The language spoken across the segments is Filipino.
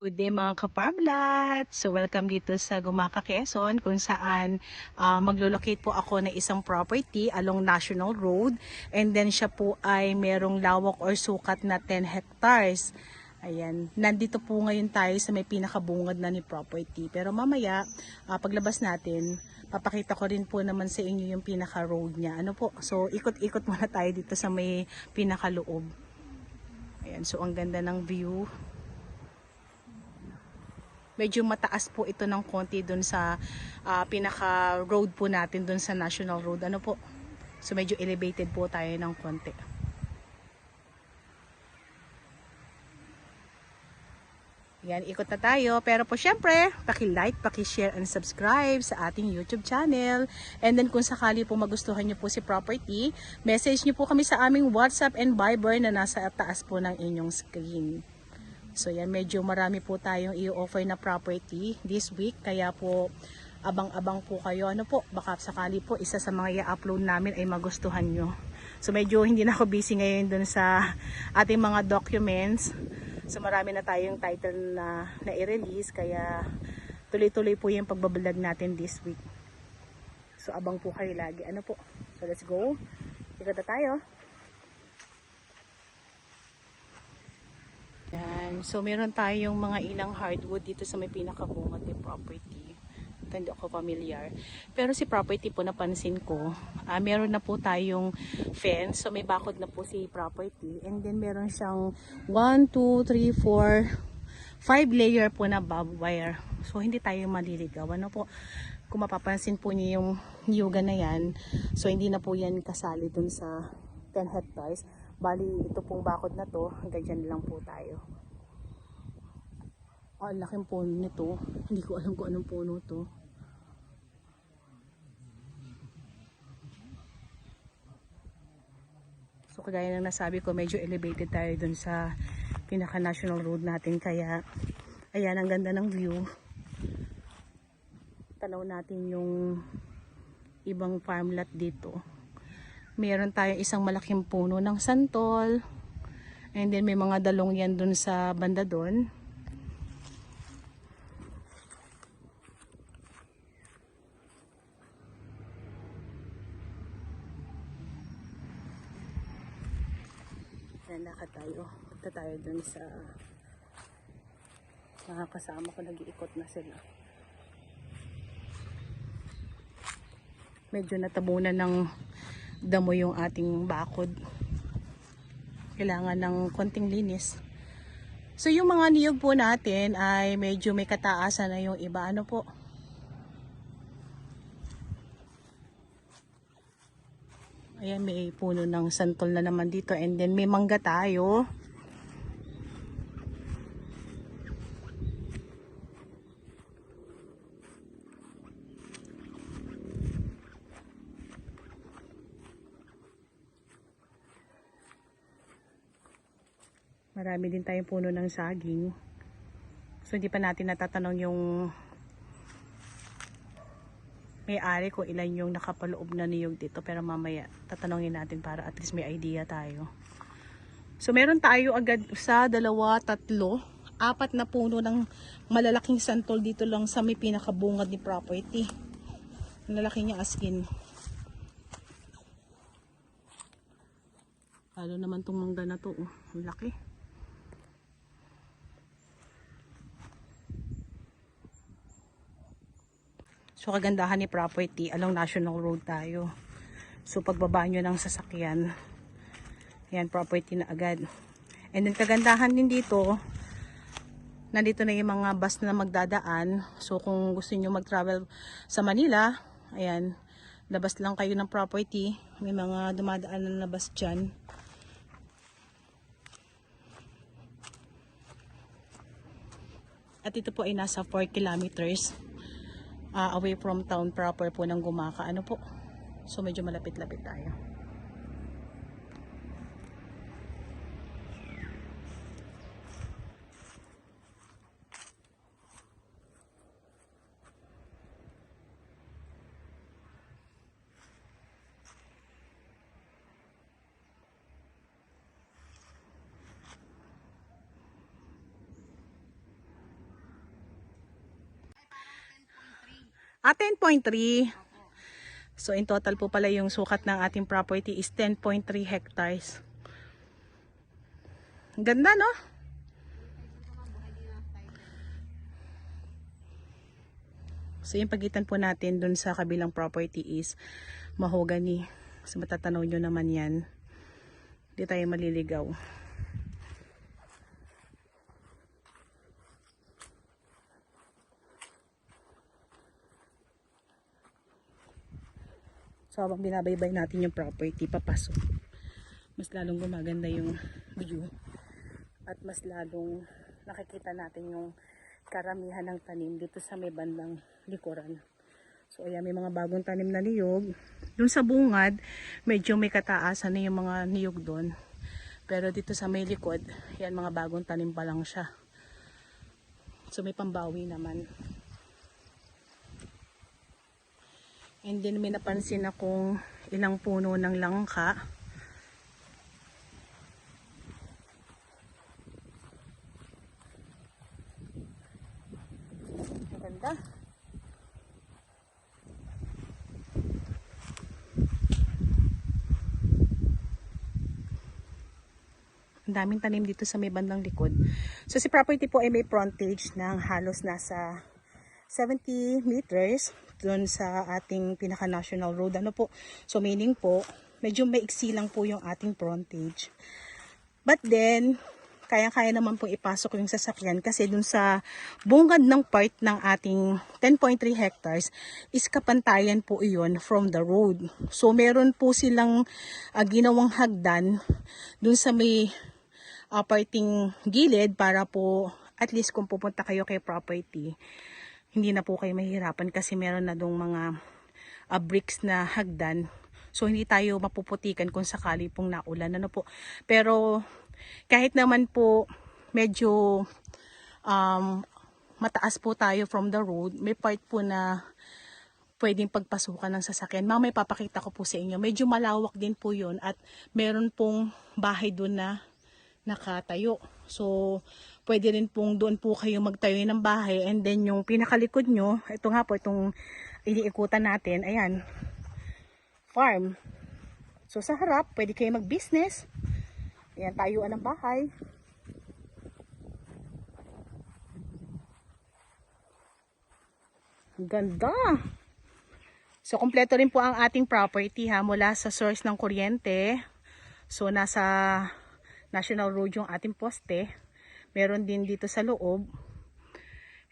Good day mga kapamlat! So welcome dito sa Gumaka, Quezon kung saan maglo-locate po ako ng isang property along National Road, and then siya po ay merong lawak or sukat na 10 hectares. Ayan, nandito po ngayon tayo sa may pinakabungad na ni property. Pero mamaya, paglabas natin, papakita ko rin po naman sa inyo yung pinaka-road niya. Ano po? So ikot-ikot muna tayo dito sa may pinaka-loob. Ayan, so ang ganda ng view. Medyo mataas po ito ng konti dun sa pinaka road po natin dun sa National Road. Ano po? So medyo elevated po tayo ng konti. Yan, ikot na tayo. Pero po syempre, paki-like, paki-share and subscribe sa ating YouTube channel. And then kung sakali po magustuhan nyo po si property, message nyo po kami sa aming WhatsApp and Viber na nasa taas po ng inyong screen. So yan, medyo marami po tayong i-offer na property this week. Kaya po, abang-abang po kayo. Ano po, baka sakali po isa sa mga i-upload namin ay magustuhan nyo. So medyo hindi na ako busy ngayon dun sa ating mga documents. So marami na tayong title na i-release. Kaya tuloy-tuloy po yung pagbablog natin this week. So abang po kayo lagi. Ano po, so let's go. Ikot na tayo. Yan. So, meron tayong mga ilang hardwood dito sa may pinakabungad ni property. Ito, hindi ako familiar. Pero si property po, napansin ko, meron na po tayong fence. So, may bakod na po si property. And then, meron siyang 1, 2, 3, 4, 5 layer po na barbed wire. So, hindi tayo maliligaw. Ano po? Kung mapapansin po niyo yung niyugan na yan, so, hindi na po yan kasali dun sa 10 hectares. Bali, ito pong bakod na to, hanggang dyan lang po tayo. Ang laking puno nito. Hindi ko alam kung anong puno to. So, kagaya ng nasabi ko, medyo elevated tayo dun sa pinaka-national road natin. Kaya, ayan, ang ganda ng view. Tanaw natin yung ibang farmlot dito. Meron tayong isang malaking puno ng santol. And then may mga dalong yan dun sa banda dun. Yan, lakad tayo. Punta tayo dun sa mga kasama ko, nag-iikot na sila. Medyo natabunan ng damo yung ating bakod. Kailangan ng konting linis. So yung mga niyog po natin ay medyo may kataasan na yung iba. Ano po? Ayan, may puno ng santol na naman dito. And then may mangga tayo. Marami din tayong puno ng saging. So hindi pa natin natatanong yung may-ari kung ilan yung nakapaloob na niyog dito. Pero mamaya tatanungin natin para at least may idea tayo. So meron tayo agad sa 2, 3, 4 na puno ng malalaking santol dito lang sa may pinakabungad ni property. Ang lalaki niya as in. Lalo naman itong mangga na to. Ang laki. So kagandahan ni property, along National Road tayo. So pagbaba nyo ng sasakyan, yan, property na agad. And then kagandahan din dito, nandito na yung mga bus na magdadaan. So kung gusto nyo mag-travel sa Manila, ayan, labas lang kayo ng property. May mga dumadaan na bus dyan. At ito po ay nasa 4 kilometers away from town proper po ng Gumaka. Ano po? So medyo malapit-lapit tayo. 10.3. So in total po pala yung sukat ng ating property is 10.3 hectares. Ganda, no? So yung pagitan po natin dun sa kabilang property is mahogany. So matatanaw nyo naman yan. Hindi tayo maliligaw. So habang binabaybay natin yung property, papasok, mas lalong gumaganda yung view. At mas lalong nakikita natin yung karamihan ng tanim dito sa may bandang likuran. So ayan, may mga bagong tanim na niyog. Dun sa bungad, medyo may kataasan na yung mga niyog doon. Pero dito sa may likod, yan mga bagong tanim pa lang siya. So may pambawi naman. And then may napansin akong ilang puno ng langka. Ang ganda. Ang daming tanim dito sa may bandang likod. So si property po ay may frontage ng halos nasa 70 meters doon sa ating pinaka national road. Ano po? So meaning po, medyo maiksi lang po yung ating frontage. But then, kaya-kaya naman po ipasok yung sasakyan kasi dun sa bungad ng part ng ating 10.3 hectares is kapantayan po iyon from the road. So meron po silang ginawang hagdan dun sa may parting gilid para po at least kung pupunta kayo kay property, hindi na po kayo mahihirapan kasi meron na dong mga bricks na hagdan. So hindi tayo mapuputikan kung sakali pong naulan. Ano po. Pero kahit naman po medyo mataas po tayo from the road, may part po na pwedeng pagpasukan ng sasakyan. Mamaya papakita ko po sa inyo. Medyo malawak din po yun at meron pong bahay doon na nakatayo. So, pwede rin pong doon po kayo magtayo ng bahay and then yung pinakalikod nyo, ito nga po, itong iniikutan natin, ayan, farm. So, sa harap, pwede kayo mag-business. Ayan, tayuan ng bahay. Ang ganda! So, kompleto rin po ang ating property ha, mula sa source ng kuryente. So, nasa National Road yung ating poste. Meron din dito sa loob.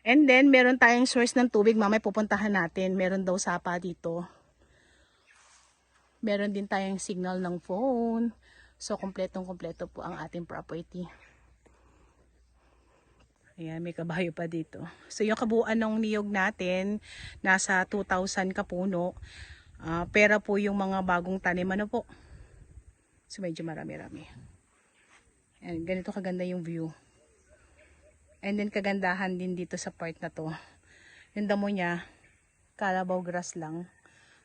And then, meron tayong source ng tubig. Mamaya pupuntahan natin. Meron daw sapa dito. Meron din tayong signal ng phone. So, kompletong-kompleto po ang ating property. Ayan, may kabayo pa dito. So, yung kabuuan ng niyog natin, nasa 2,000 kapuno. Pera po yung mga bagong tanim. Ano po? So, medyo marami-rami. Ayan, ganito kaganda yung view. And then, kagandahan din dito sa part na to. Yung damo niya, calabaw grass lang.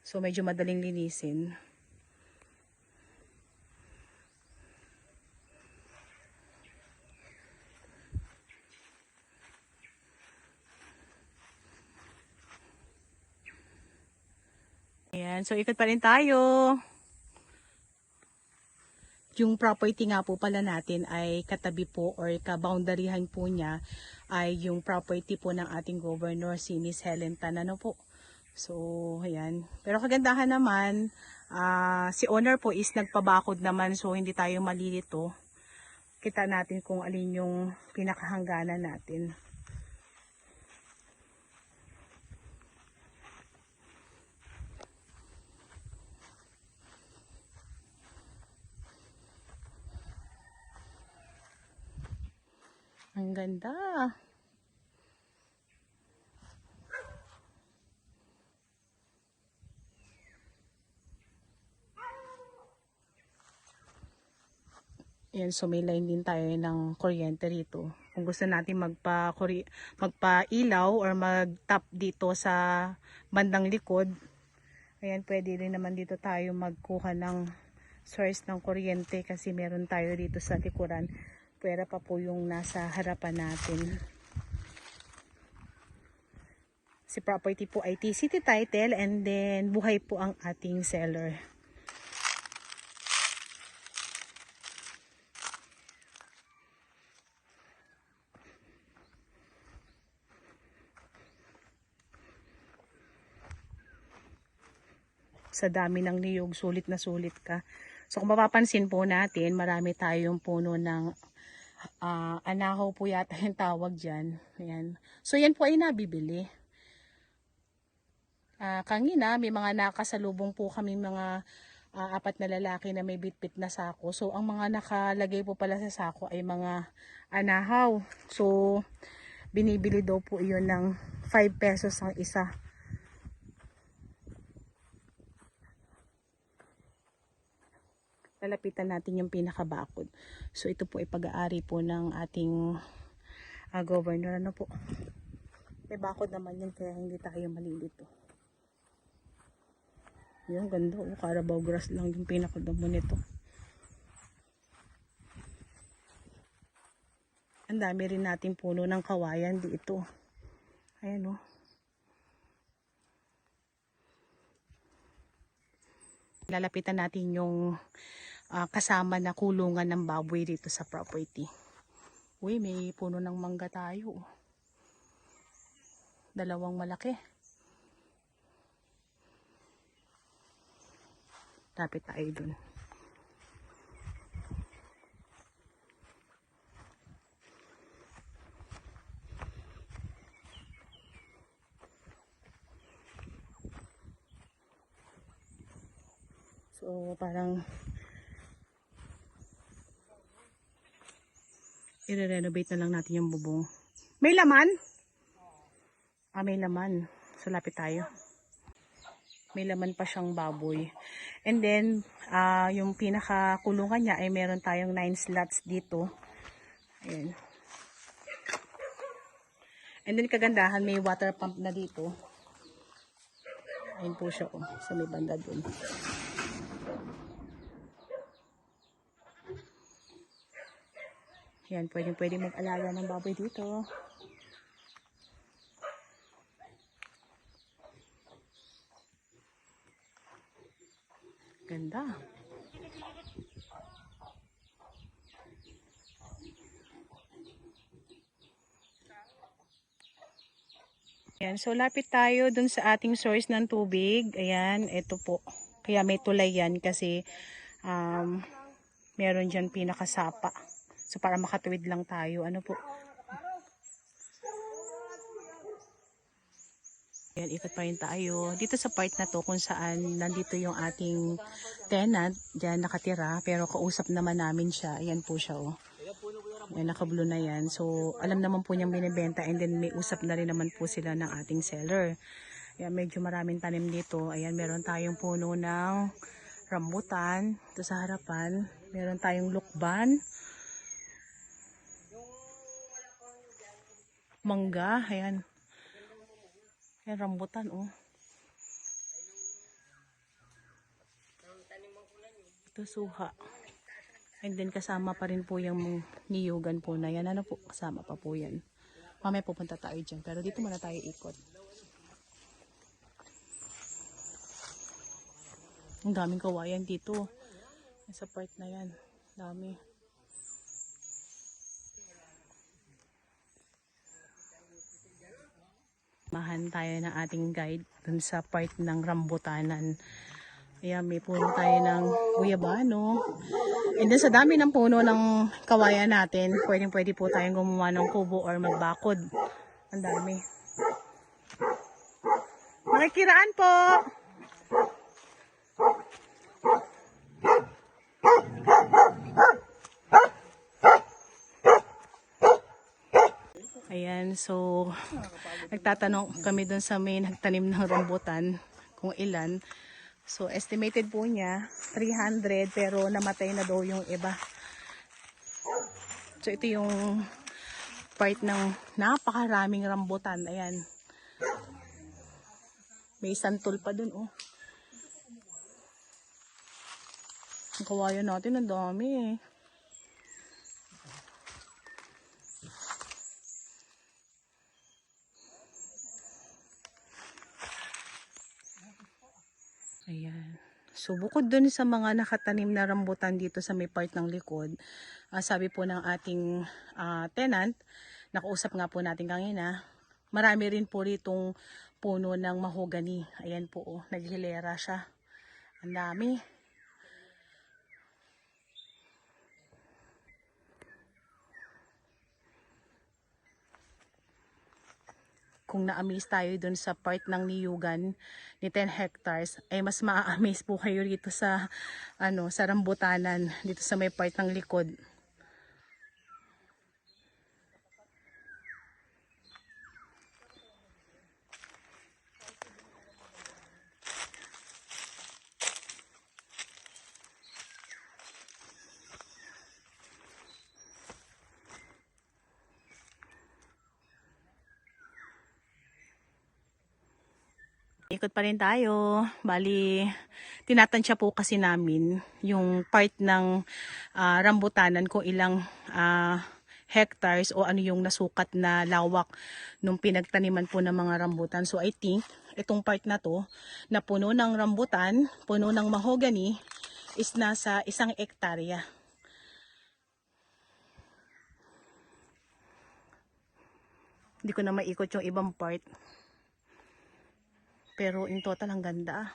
So, medyo madaling linisin. Ayan, so ikot pa rin tayo. Yung property nga po pala natin ay katabi po or kaboundaryhan po niya ay yung property po ng ating governor, si Miss Helen Tanano po. So, ayan. Pero kagandahan naman, si owner po is nagpabakod naman, so hindi tayo malilito. Kita natin kung alin yung pinakahangganan natin. Ang ganda. Ayan, so may line din tayo ng kuryente rito. Kung gusto natin magpa-ilaw or mag-tap dito sa bandang likod, ayan, pwede rin naman dito tayo magkuha ng source ng kuryente kasi meron tayo dito sa likuran. Pwera pa po yung nasa harapan natin. Si property po ay TCT title and then buhay po ang ating seller. Sa dami ng niyog, sulit na sulit ka. So kung mapapansin po natin, marami tayong puno ng anahaw po yata yung tawag dyan. Ayan. So yan po ay nabibili. Kanina may mga nakasalubong po kami mga apat na lalaki na may bitbit na sako. So ang mga nakalagay po pala sa sako ay mga anahaw. So binibili daw po iyon ng 5 pesos ang isa. Lalapitan natin yung pinakabakod. So ito po ay pag-aari po ng ating governor. Ano po? May bakod naman yun kaya hindi tayo malilito. Yung ganda. Carabao grass lang yung pinakadamo nito. Ang dami rin natin puno ng kawayan dito. Ayan o. Lalapitan natin yung kasama na kulungan ng baboy dito sa property. Uy, may puno ng mangga tayo. Dalawang malaki. Tapit tayo dun. So, parang i-renovate na lang natin yung bubong. May laman? May laman. So, lapit tayo. May laman pa siyang baboy. And then, yung pinakakulungan niya ay meron tayong 9 slots dito. Ayan. And then, kagandahan, may water pump na dito. Ayan po siya, sa may banda dun. Yan, pwede mag-alaga ng baboy dito. Ganda. Yan, so lapit tayo dun sa ating source ng tubig. Ayan, ito po. Kaya may tulay yan kasi meron dyan pinakasapa. So, para makatuwid lang tayo. Ano po? Ayan, ikot pa rin tayo. Dito sa part na to kung saan nandito yung ating tenant. Diyan nakatira. Pero kausap naman namin siya. Ayan po siya, Ayan, naka-blue na yan. So, alam naman po niyang binibenta. And then, may usap na rin naman po sila ng ating seller. Ayan, medyo maraming tanim dito. Ayan, meron tayong puno ng rambutan. Ito sa harapan. Meron tayong lukban. Mangga, ayan. Ayan, rambutan, Ito, suha. And then, kasama pa rin po yung niyugan po na yan. Ano po? Kasama pa po yan. Mamaya pupunta tayo dyan. Pero dito muna tayo ikot. Ang daming kawayan dito. Sa part na yan. Dami. Mahan tayo ng ating guide dun sa part ng rambutanan. Ayan, may puno tayo ng guyabano. And then sa dami ng puno ng kawayan natin, pwede po tayong gumawa ng kubo or magbakod. Ang dami. Makikiraan po! Ayan, so nagtatanong kami dun sa may nagtanim ng rambutan kung ilan. So estimated po niya 300 pero namatay na daw yung iba. So ito yung part ng napakaraming rambutan. Ayan. May santol pa dun, Ang kawayan natin, ang dami, Ayan. So bukod dun sa mga nakatanim na rambutan dito sa may part ng likod, sabi po ng ating tenant, nakausap nga po natin kanina, marami rin po ritong puno ng mahogany. Ayan po, oh, naghilera siya. Ang dami. Kung na-amaze tayo dun sa part ng niyugan ni 10 hectares, ay mas ma-amaze po kayo dito sa sa rambutanan dito sa may part ng likod. Ikot pa rin tayo. Bali, tinatansya po kasi namin yung part ng rambutanan kung ilang hectares o ano yung nasukat na lawak nung pinagtaniman po ng mga rambutan. So I think itong part na to na puno ng rambutan, puno ng mahogany is nasa 1 hektarya. Hindi ko na maikot yung ibang part. Pero in total ang ganda.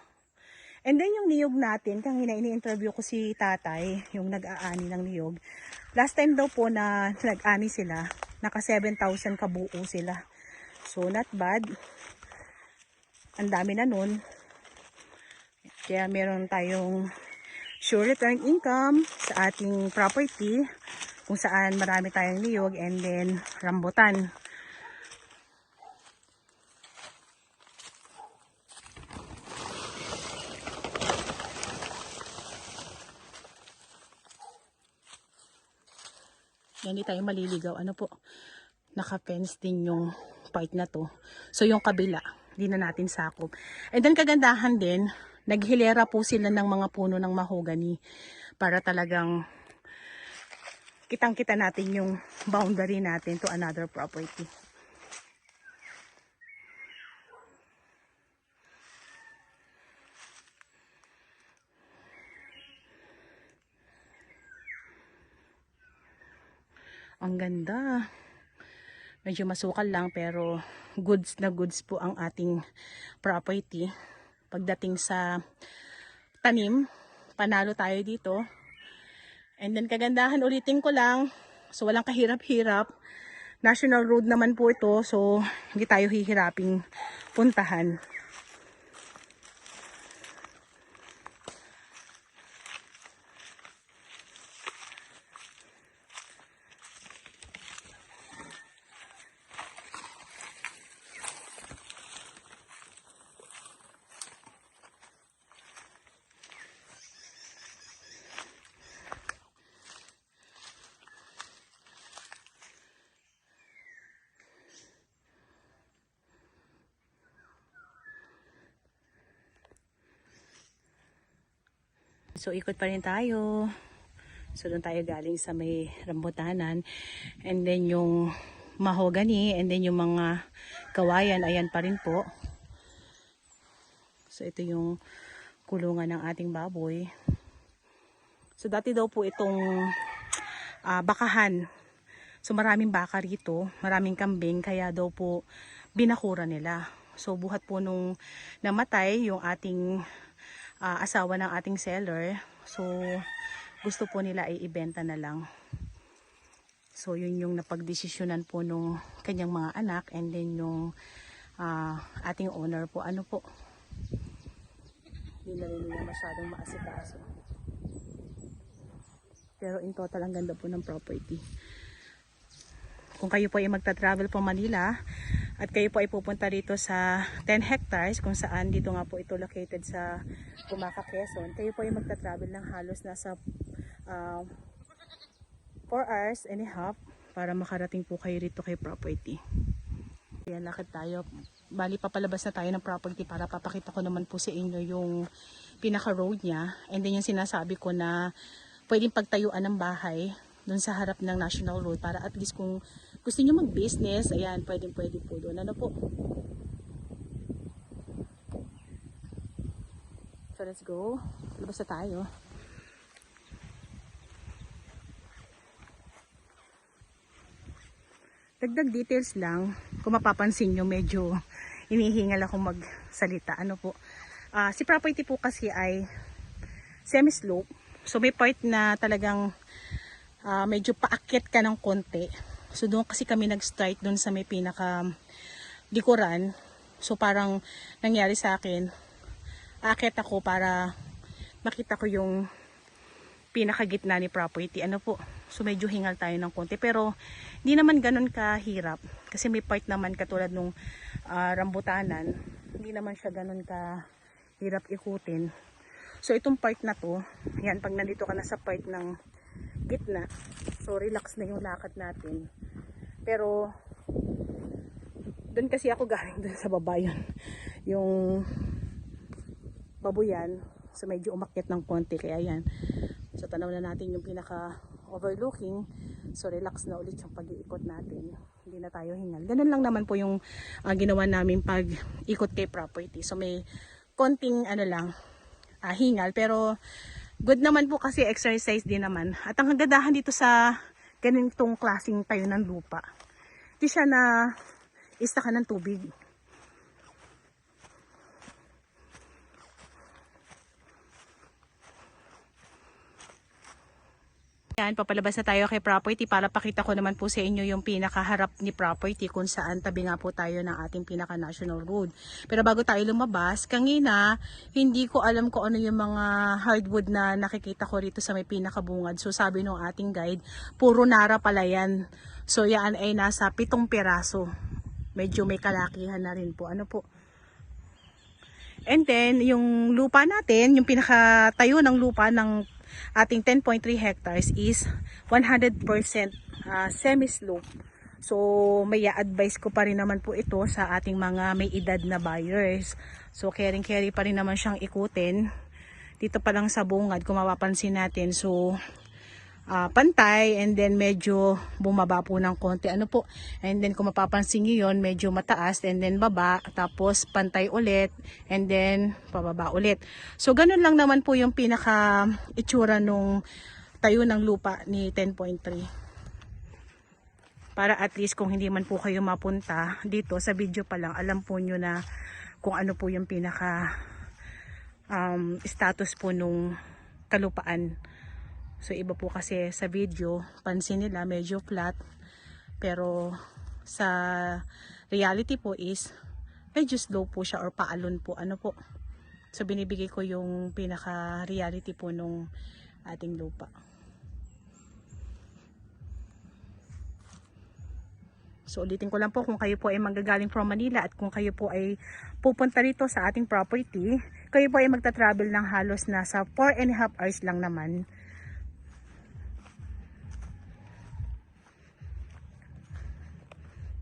And then yung niyog natin, kanina ini-interview ko si tatay, yung nag-aani ng niyog. Last time daw po na nag-ani sila, naka 7,000 kabuo sila. So not bad. Ang dami na nun. Kaya meron tayong sure return income sa ating property, kung saan marami tayong niyog and then rambutan. Yan, hindi tayo maliligaw. Ano po, naka-fence din yung part na to. So yung kabila, di na natin sakop. And then kagandahan din, naghilera po sila ng mga puno ng mahogany para talagang kitang-kita natin yung boundary natin to another property. Ang ganda. Medyo masukal lang pero goods na goods po ang ating property. Pagdating sa tanim, panalo tayo dito. And then kagandahan, ulitin ko lang, so walang kahirap-hirap. National road naman po ito, so hindi tayo hihiraping puntahan. So ikot pa rin tayo. So doon tayo galing sa may rambutanan. And then yung mahogany and then yung mga kawayan, ayan pa rin po. So ito yung kulungan ng ating baboy. So dati daw po itong bakahan. So maraming baka rito, maraming kambing, kaya daw po binakura nila. So buhat po nung namatay yung ating asawa ng ating seller, so gusto po nila ay ibenta na lang. So yun yung napagdesisyonan po nung kanyang mga anak and then yung ating owner po. Ano po, hindi na rin nila masyadong maasikaso. Pero in total ang ganda po ng property. Kung kayo po ay magta-travel po Manila at kayo po ay pupunta rito sa 10 hectares kung saan dito nga po ito located sa Pumaca, Quezon, kayo po ay magta-travel ng halos nasa 4 hours and a half para makarating po kayo rito kay property. Ayan, lakad tayo. Bali papalabas na tayo ng property para papakita ko naman po sa inyo yung pinaka-road niya. And then yung sinasabi ko na pwedeng pagtayuan ng bahay doon sa harap ng National Road para at least kung gusto niyo mag-business, ayan, pwede po doon. Ano po? So So let's go. Labas na tayo. Dagdag details lang. Kung mapapansin nyo, medyo inihingal ako magsalita. Ano po? Si property po kasi ay semi-slope. So may part na talagang medyo paakyat ka ng konti. So doon kasi kami nag-start doon sa may pinaka likuran. So parang nangyari sa akin, aakyat ako para makita ko yung pinakagitna ni property. Ano po? So medyo hingal tayo ng konti. Pero hindi naman ganun kahirap. Kasi may part naman katulad nung rambutanan. Hindi naman siya ganun kahirap ikutin. So itong part na to, yan, pag nandito ka na sa part ng gitna, so relax na yung lakad natin. Pero doon kasi ako galing doon sa baba yun. Yung babuyan, so medyo umakyat ng konti, kaya yan. So tanaw na natin yung pinaka overlooking. So relax na ulit yung pag-iikot natin. Hindi na tayo hingal. Ganun lang naman po yung ginawa namin pag ikot kay property. So may konting ano lang, hingal, pero good naman po kasi exercise din naman. At ang kagandahan dito sa ganitong klaseng tayo ng lupa, hindi siya na istakan ng tubig. Yan, papalabas na tayo kay property para pakita ko naman po sa inyo yung pinakaharap ni property kung saan tabi nga po tayo ng ating pinaka national road. Pero bago tayo lumabas, kanina hindi ko alam kung ano yung mga hardwood na nakikita ko rito sa may pinakabungad. So sabi ng ating guide, puro nara pala yan. So yan ay nasa 7 piraso. Medyo may kalakihan na rin po. Ano po? And then yung lupa natin, yung pinakatayo ng lupa ng ating 10.3 hectares is 100% semi-slope. So may advice ko pa rin naman po ito sa ating mga may edad na buyers. So caring-carry pa rin naman siyang ikutin. Dito pa lang sa bungad kung mapapansin natin. So pantay, and then medyo bumaba po ng konti. Ano po? And then kung mapapansin niyo yon, medyo mataas, and then baba, tapos pantay ulit, and then pababa ulit. So ganun lang naman po yung pinaka itsura nung tayo ng lupa ni 10.3. Para at least kung hindi man po kayo mapunta dito sa video pa lang, alam po nyo na kung ano po yung pinaka status po nung kalupaan. So iba po kasi sa video, pansin nila medyo flat, pero sa reality po is medyo slow po siya or paalon po. Ano po? So binibigay ko yung pinaka reality po nung ating lupa. So ulitin ko lang po, kung kayo po ay manggagaling from Manila at kung kayo po ay pupunta rito sa ating property, kayo po ay magta-travel ng halos nasa 4.5 hours lang naman.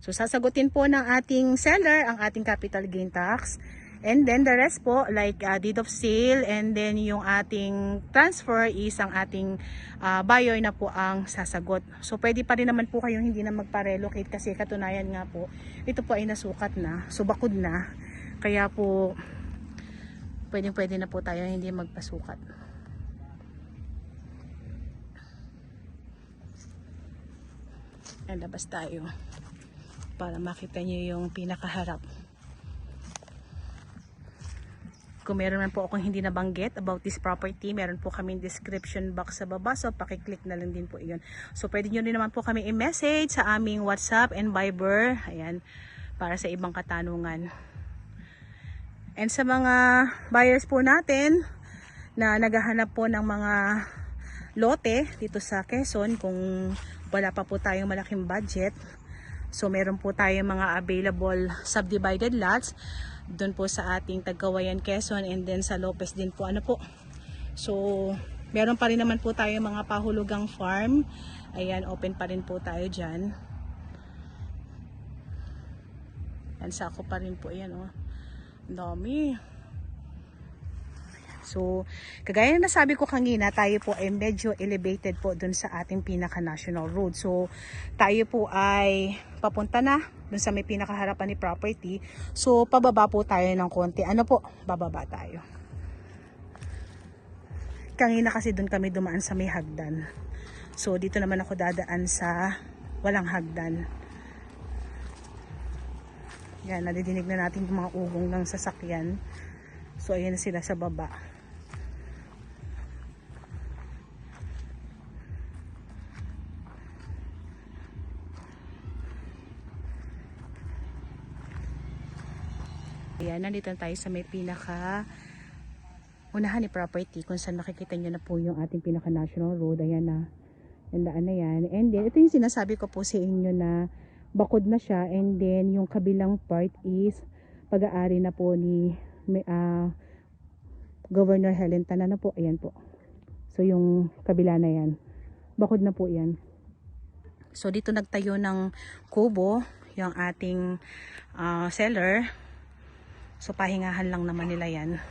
So sasagutin po ng ating seller ang ating capital gain tax. And then the rest po like deed of sale, and then yung ating transfer is ang ating buyer na po ang sasagot. So pwede pa rin naman po kayong hindi na magpa-relocate kasi katunayan nga po ito po ay nasukat na, so bakod na. Kaya po pwede na po tayo hindi magpasukat. And labas tayo para makita nyo yung pinakaharap. Kung meron man po akong hindi nabanggit about this property, meron po kami description box sa baba, so pakiclick na lang din po iyon. So pwede nyo rin naman po kami i-message sa aming WhatsApp and Viber, ayan, para sa ibang katanungan. And sa mga buyers po natin na naghahanap po ng mga lote dito sa Quezon, kung wala pa po tayong malaking budget, so meron po tayong mga available subdivided lots doon po sa ating Tagkawayan, Quezon, and then sa Lopez din po. Ano po? So meron pa rin naman po tayong mga pahulugang farm. Ayan, open pa rin po tayo dyan. Yan, sako pa rin po yan, oh. Dami. So, kagaya na nasabi ko kanina, tayo po ay medyo elevated po dun sa ating pinaka-national road. So, tayo po ay papunta na dun sa may pinakaharapan ni property. So, pababa po tayo ng konti. Ano po? Bababa tayo. Kanina kasi doon kami dumaan sa may hagdan. So dito naman ako dadaan sa walang hagdan. Yan, nadidinig na natin yung mga ugong ng sasakyan. So ayan na sila sa baba. Ayan, nandito tayo sa may pinaka unahan ni property kung saan makikita nyo na po yung ating pinaka national road. Ayan na, yung daan na yan. And then ito yung sinasabi ko po sa inyo na bakod na siya, and then yung kabilang part is pag-aari na po ni Governor Helen Tanan na po. Ayan po, so yung kabila na yan, bakod na po yan. So dito nagtayo ng kubo yung ating seller. So pahingahan lang naman nila yan.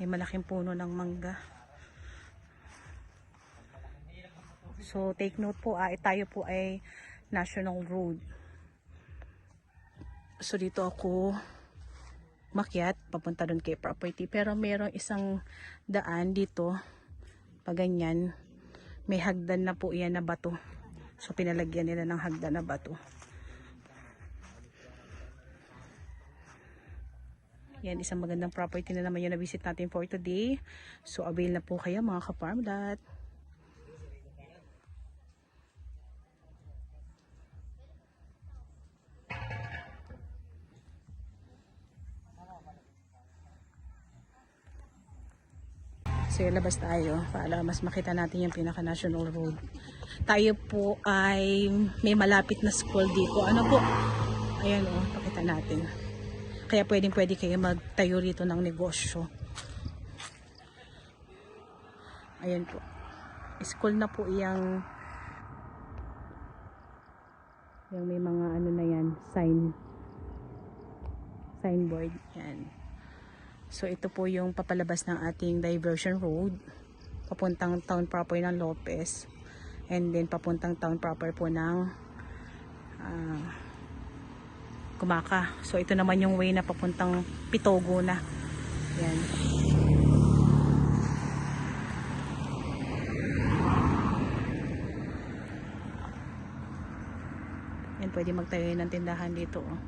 May malaking puno ng mangga. So take note po, tayo po ay national road. So dito ako makyat papunta doon kay property, pero merong isang daan dito pag ganyan, may hagdan na po yan na bato. So pinalagyan nila ng hagdan na bato. Yan, isang magandang property na naman yung na-visit natin for today. So avail na po kayo mga ka-farmdot. So labas tayo para mas makita natin yung pinaka national road. Tayo po ay may malapit na school dito. Ano po? Ayan o, pakita natin. Kaya pwede kayo magtayo rito ng negosyo. Ayan po. School na po yung may mga ano na yan, signboard. Yan. So ito po yung papalabas ng ating diversion road papuntang town proper ng Lopez, and then papuntang town proper po ng Kumaka. So ito naman yung way na papuntang Pitogo na. Yan. Yan, pwede magtayo ng tindahan dito. Oh.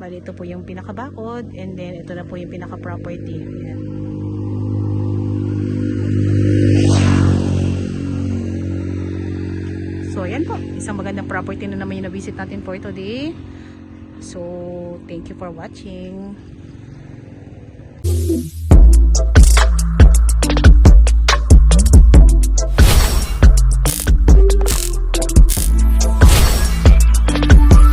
Bali ito po yung pinakabakod, and then ito na po yung pinaka-property. Yan. So yan po, isang magandang property na naman yung na-visit natin for today. So thank you for watching.